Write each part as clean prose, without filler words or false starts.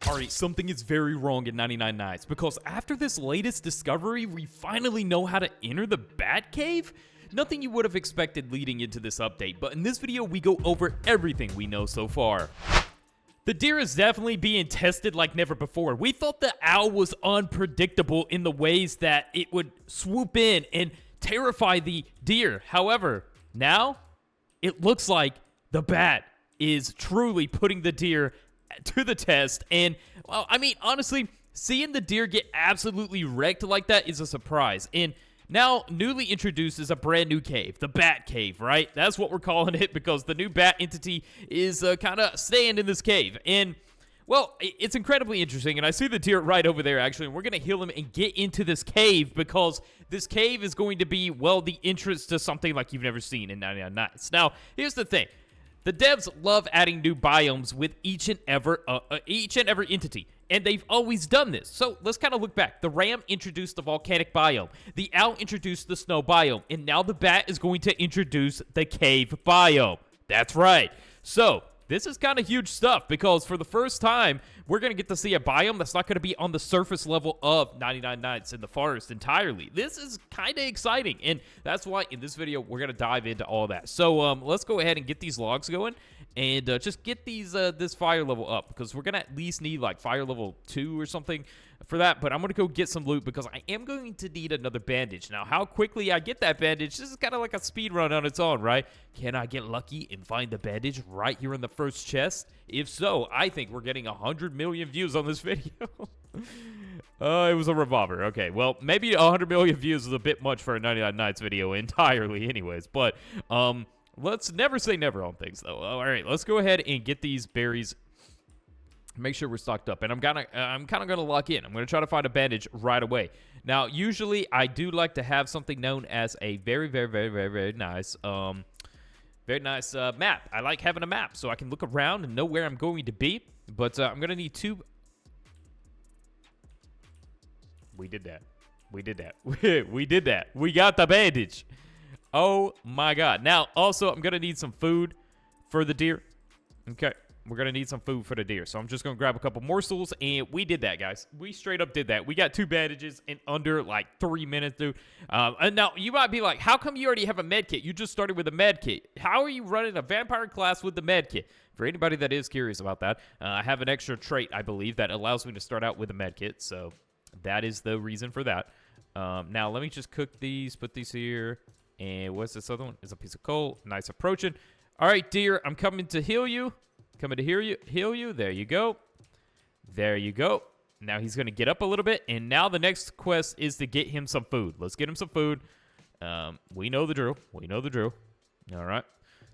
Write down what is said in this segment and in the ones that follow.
Alright, something is very wrong in 99 Nights, because after this latest discovery, we finally know how to enter the Bat Cave? Nothing you would have expected leading into this update, but in this video, we go over everything we know so far. The deer is definitely being tested like never before. We thought the owl was unpredictable in the ways that it would swoop in and terrify the deer. However, now, it looks like the bat is truly putting the deer to the test, and, well, I mean, honestly, seeing the deer get absolutely wrecked like that is a surprise, and now, newly introduced is a brand new cave, the Bat Cave, right? That's what we're calling it because the new bat entity is kind of staying in this cave. And, well, it's incredibly interesting. And I see the deer right over there, actually. And we're going to heal him and get into this cave because this cave is going to be, well, the entrance to something like you've never seen in 99 Nights. Now, here's the thing. The devs love adding new biomes with each and every entity, and they've always done this. So let's kind of look back. The ram introduced the volcanic biome. The owl introduced the snow biome, and now the bat is going to introduce the cave biome. That's right. So this is kind of huge stuff because for the first time, we're going to get to see a biome that's not going to be on the surface level of 99 Nights in the forest entirely. This is kind of exciting, and that's why in this video, we're going to dive into all that. So let's go ahead and get these logs going and just get these this fire level up because we're going to at least need like fire level 2 or something for that, but I'm going to go get some loot because I am going to need another bandage. Now, how quickly I get that bandage, this is kind of like a speed run on its own, right? Can I get lucky and find the bandage right here in the first chest? If so, I think we're getting 100 million views on this video. It was a revolver. Okay, well, maybe 100 million views is a bit much for a 99 Nights video entirely anyways, but let's never say never on things, though. All right, let's go ahead and get these berries. Make sure we're stocked up, and I'm kind of gonna lock in. I'm gonna try to find a bandage right away. Now, usually I do like to have something known as a very nice, map. I like having a map so I can look around and know where I'm going to be. But I'm gonna need 2. We did that. We did that. We did that. We got the bandage. Oh my God. Now, also, I'm gonna need some food for the deer. Okay. We're going to need some food for the deer. So I'm just going to grab a couple morsels, and we did that, guys. We straight up did that. We got 2 bandages in under, like, 3 minutes, dude. And now, you might be like, how come you already have a med kit? You just started with a med kit. How are you running a vampire class with the med kit? For anybody that is curious about that, I have an extra trait, I believe, that allows me to start out with a med kit. So that is the reason for that. Now, let me just cook these, put these here. And what's this other one? It's a piece of coal. Nice approaching. All right, deer, I'm coming to heal you. Coming to heal you. There you go. There you go. Now he's going to get up a little bit. And now the next quest is to get him some food. Let's get him some food. We know the drill. We know the drill. All right.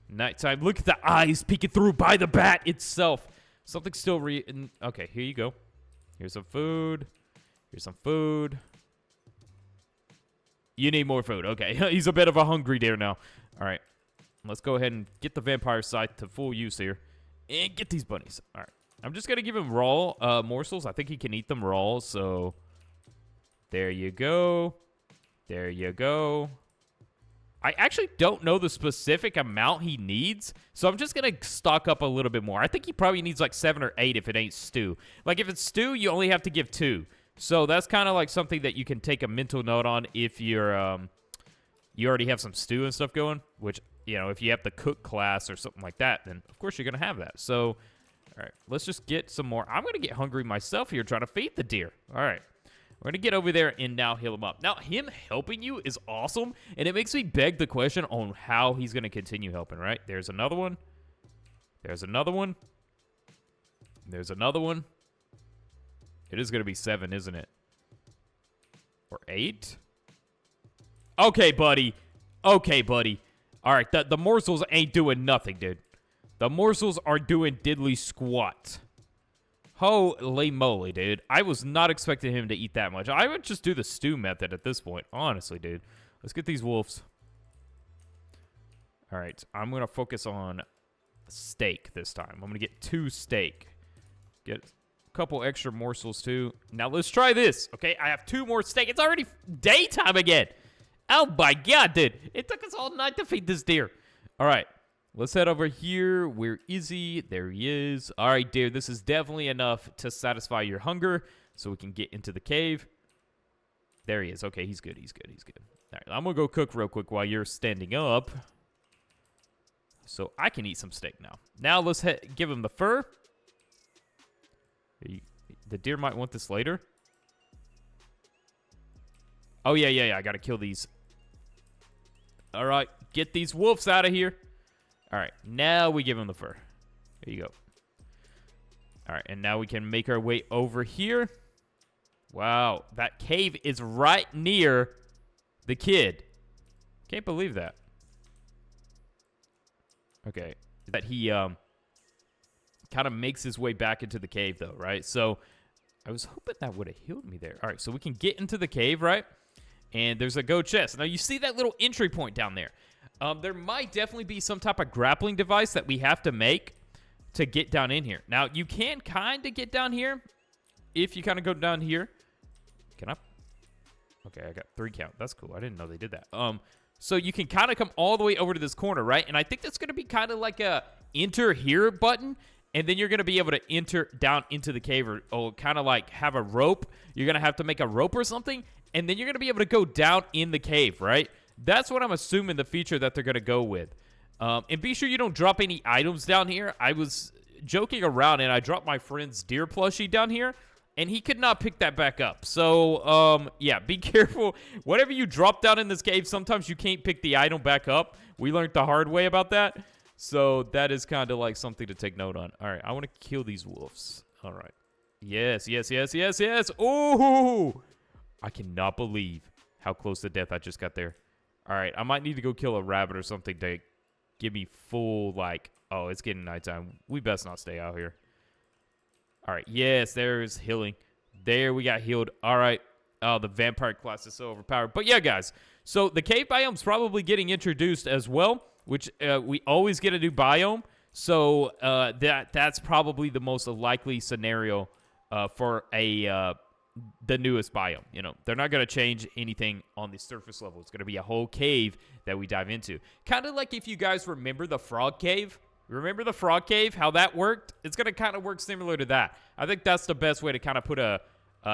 Nighttime. Look at the eyes peeking through by the bat itself. Something's still okay, here you go. Here's some food. Here's some food. You need more food. Okay. He's a bit of a hungry deer now. All right. Let's go ahead and get the vampire scythe to full use here. And get these bunnies. All right. I'm just going to give him raw morsels. I think he can eat them raw, so there you go. There you go. I actually don't know the specific amount he needs, so I'm just going to stock up a little bit more. I think he probably needs like 7 or 8 if it ain't stew. Like if it's stew, you only have to give 2. So that's kind of like something that you can take a mental note on if you're you already have some stew and stuff going, which, you know, if you have the cook class or something like that, then of course you're going to have that. So, all right, let's just get some more. I'm going to get hungry myself here trying to feed the deer. All right, we're going to get over there and now heal him up. Now, him helping you is awesome, and it makes me beg the question on how he's going to continue helping, right? There's another one. There's another one. There's another one. It is going to be 7, isn't it? Or 8? Okay, buddy. Okay, buddy. All right, the morsels ain't doing nothing, dude. The morsels are doing diddly squat. Holy moly, dude. I was not expecting him to eat that much. I would just do the stew method at this point, honestly, dude. Let's get these wolves. All right, I'm going to focus on steak this time. I'm going to get 2 steak. Get a couple extra morsels, too. Now, let's try this, okay? I have 2 more steak. It's already daytime again. Oh, my God, dude. It took us all night to feed this deer. All right. Let's head over here. Where is he? There he is. All right, dude. This is definitely enough to satisfy your hunger so we can get into the cave. There he is. Okay, he's good. He's good. He's good. All right, I'm going to go cook real quick while you're standing up so I can eat some steak now. Now let's give him the fur. The deer might want this later. Oh, yeah. I got to kill these. All right, get these wolves out of here. All right, now we give him the fur. There you go. All right, and now we can make our way over here. Wow, that cave is right near the kid. Can't believe that. Okay, that he kind of makes his way back into the cave, though, right? So I was hoping that would have healed me there. All right, so we can get into the cave, right? And there's a gold chest. Now, you see that little entry point down there. There might definitely be some type of grappling device that we have to make to get down in here. Now, you can kind of get down here if you kind of go down here. Can I? Okay, I got 3 count. That's cool. I didn't know they did that. So you can kind of come all the way over to this corner, right? And I think that's going to be kind of like a enter here button. And then you're going to be able to enter down into the cave or kind of like have a rope. You're going to have to make a rope or something. And then you're going to be able to go down in the cave, right? That's what I'm assuming the feature that they're going to go with. And be sure you don't drop any items down here. I was joking around, and I dropped my friend's deer plushie down here, and he could not pick that back up. So, yeah, be careful. Whatever you drop down in this cave, sometimes you can't pick the item back up. We learned the hard way about that. So that is kind of like something to take note on. All right, I want to kill these wolves. All right. Yes. Oh! I cannot believe how close to death I just got there. All right, I might need to go kill a rabbit or something to give me full, like, oh, it's getting nighttime. We best not stay out here. All right, yes, there's healing. There, we got healed. All right. Oh, the vampire class is so overpowered. But yeah, guys, so the cave biome's probably getting introduced as well, which we always get a new biome. So that's probably the most likely scenario for the newest biome. You know, they're not going to change anything on the surface level. It's going to be a whole cave that we dive into. Kind of like if you guys remember the frog cave. Remember the frog cave, how that worked? It's going to kind of work similar to that. I think that's the best way to kind of put a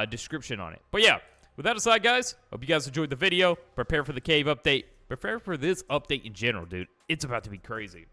description on it. But yeah, with that aside, guys, hope you guys enjoyed the video. Prepare for the cave update. Prepare for this update in general, dude. It's about to be crazy.